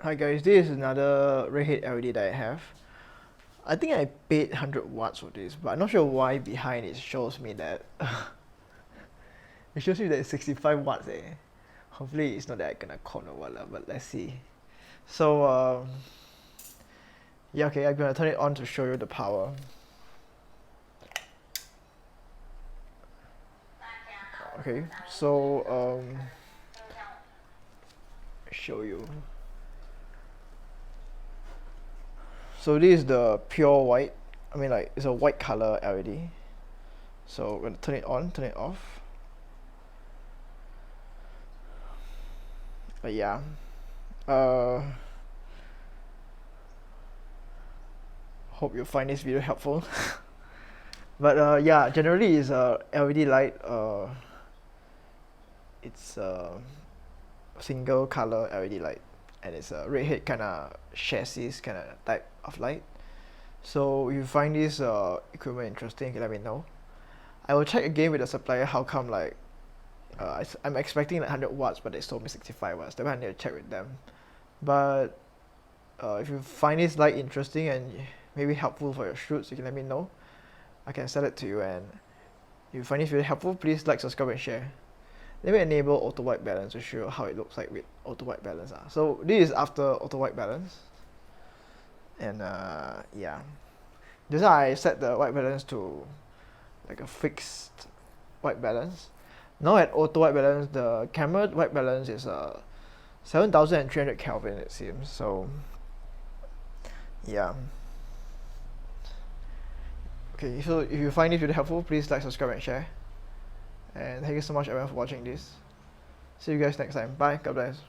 Hi guys, this is another redhead LED that I have. I think I paid 100 watts for this, but I'm not sure why behind it shows me that it shows me that it's 65 watts Hopefully it's not that I gonna caught or whatever, but let's see. So yeah, okay, I'm gonna turn it on to show you the power. Okay, so show you. So this is the pure white. I mean, like, it's a white color LED. So we're gonna turn it on, turn it off. But yeah, hope you find this video helpful. But yeah, generally it's a LED light. It's a single color LED light, and it's a redhead kind of chassis kind of type of light. So if you find this equipment interesting, you can let me know. I will check again with the supplier how come, like, I'm expecting like 100 watts, but they told me 65 watts. Then I need to check with them. But if you find this light interesting and maybe helpful for your shoots, you can let me know. I can sell it to you, and if you find this video helpful, please like, subscribe, and share. Let me enable auto white balance to show you how it looks like with auto white balance. So this is after auto white balance, and yeah, this time I set the white balance to like a fixed white balance. Now at auto white balance, the camera white balance is 7,300 Kelvin, it seems. So yeah. Okay, so if you find this video helpful, please like, subscribe, and share. And thank you so much everyone for watching this. See you guys next time. Bye. God bless.